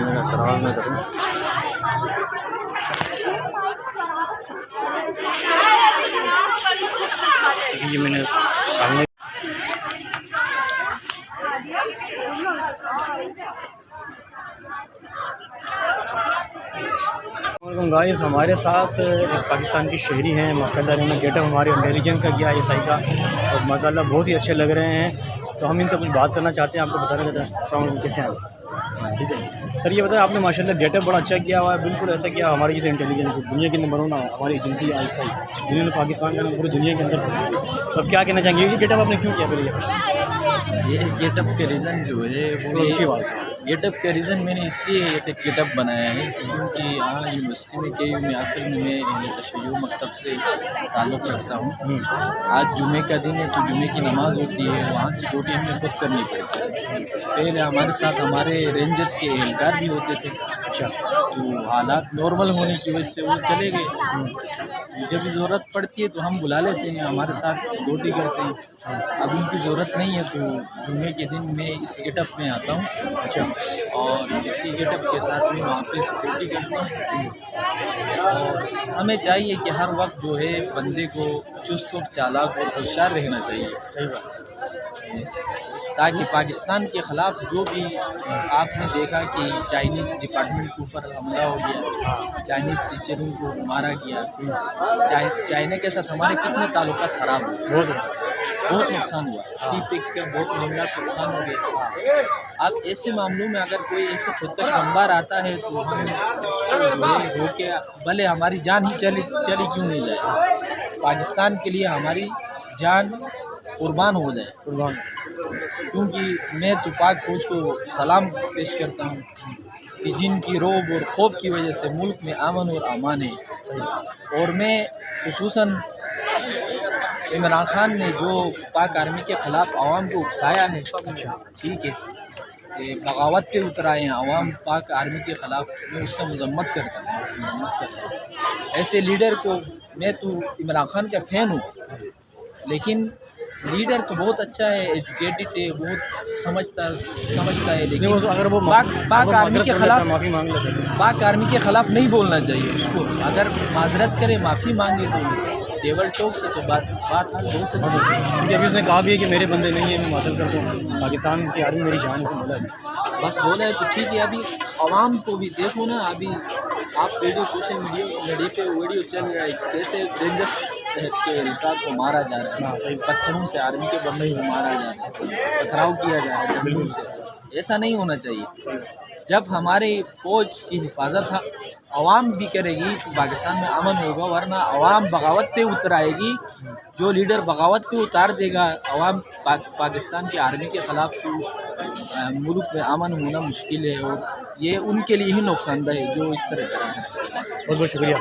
میں اعتراض نہ کریں. یہ میں نے سامنے گائز ہمارے ساتھ ایک پاکستان کی شہری ہیں ماشاءاللہ. انہوں نے گیٹ اپ ہمارے انٹیلیجنس کا کیا ہے SI کا, اور ماشاءاللہ بہت ہی اچھے لگ رہے ہیں. تو ہم ان سے کچھ بات کرنا چاہتے ہیں, آپ کو بتانا چاہتے ہیں. السلام علیکم, کیسے ہیں آپ؟ ٹھیک ہے سر, یہ بتائیں آپ نے ماشاءاللہ گیٹ اپ بڑا اچھا کیا ہوا ہے. بالکل ایسا کیا ہماری جیسے انٹیلیجنس دنیا کے نمبر 1 ہماری ایجنسی SI جنہوں نے پاکستان کا پوری دنیا کے اندر. تو کیا کہنا چاہیں گے یہ گیٹ اپ آپ نے کیوں کیا پھر یہ گیٹ اپ کے ریزن جو ہے وہ اچھی بات ہے. گیٹ اپ کا ریزن میں نے اس لیے گیٹ اپ بنایا ہے کیونکہ یونیورسٹی میں KU میں اصل میں تشیع مکتب سے تعلق رکھتا ہوں. آج جمعے کا دن ہے تو جمعے کی نماز ہوتی ہے, وہاں سیکورٹی ہمیں خود کرنی پڑتی ہے. پہلے ہمارے ساتھ ہمارے رینجرز کے اہلکار بھی ہوتے تھے. اچھا, تو حالات نارمل ہونے کی وجہ سے وہ چلے گئے. جب ضرورت پڑتی ہے تو ہم بلا لیتے ہیں, ہمارے ساتھ سیکورٹی کرتے ہیں. اب ان کی ضرورت نہیں ہے تو جمعے کے دن میں اس گیٹ اپ میں آتا ہوں. اچھا, اور اسی گیٹ اپ کے ساتھ میں وہاں پہ سیکورٹی کرتا ہوں. اور ہمیں چاہیے کہ ہر وقت جو ہے بندے کو چست و چالاک اور ہوشیار رہنا چاہیے, تاکہ پاکستان کے خلاف جو بھی آپ نے دیکھا کہ چائنیز ڈپارٹمنٹ کے اوپر حملہ ہو گیا, چائنیز ٹیچروں کو مارا گیا, چائنا کے ساتھ ہمارے کتنے تعلقات خراب ہوئے, بہت نقصان ہوا. سی پیک کا بہت معاملہ نقصان ہو گیا. اب ایسے معاملوں میں اگر کوئی ایسے خودکش بمبار آتا ہے تو ہم ہو کے بھلے ہماری جان ہی چلی کیوں نہیں جائے, پاکستان کے لیے ہماری جان قربان ہو جائے. قربان, کیونکہ میں تو پاک فوج کو سلام پیش کرتا ہوں کہ جن کی روب اور خوف کی وجہ سے ملک میں امن اور امان ہے. اور میں خصوصاً عمران خان نے جو پاک آرمی کے خلاف عوام کو اکسایا ہے, ٹھیک ہے, بغاوت پہ اترائے ہیں عوام پاک آرمی کے خلاف, میں اس کا مذمت کرتا ہوں. ایسے لیڈر کو, میں تو عمران خان کا فین ہوں, لیکن لیڈر تو بہت اچھا ہے, ایجوکیٹڈ ہے, بہت سمجھتا ہے, لیکن اگر وہ پاک آرمی کے خلاف پاک آرمی کے خلاف نہیں بولنا چاہیے. اس کو اگر معذرت کرے, معافی مانگے تو ٹیبل ٹاک سے تو بات حل ہو سکتی ہے. کیونکہ ابھی اس نے کہا بھی ہے کہ میرے بندے نہیں ہیں, میں معذرت کرتا ہوں, پاکستان کی آرمی میری جان کو بولا ہے. بس بولا ہے تو ٹھیک ہے. ابھی عوام کو بھی دیکھو نا, ابھی آپ ویڈیو سوشل میڈیا پہ ویڈیو چل رہا ہے کیسے رینجرس کے اہلکار کو مارا جا رہا ہے, پتھروں سے آرمی کے بندے کو مارا جا رہا ہے, پتھراؤ کیا جا رہا ہے بندوں سے. ایسا نہیں ہونا چاہیے. جب ہمارے فوج کی حفاظت عوام بھی کرے گی تو پاکستان میں امن ہوگا, ورنہ عوام بغاوت پہ اتر آئے گی. جو لیڈر بغاوت پہ اتار دے گا عوام پاکستان کی آرمی کے خلاف, تو ملک میں امن ہونا مشکل ہے, اور یہ ان کے لیے ہی نقصان دہ ہے جو اس طرح کا ہے. بہت بہت شکریہ.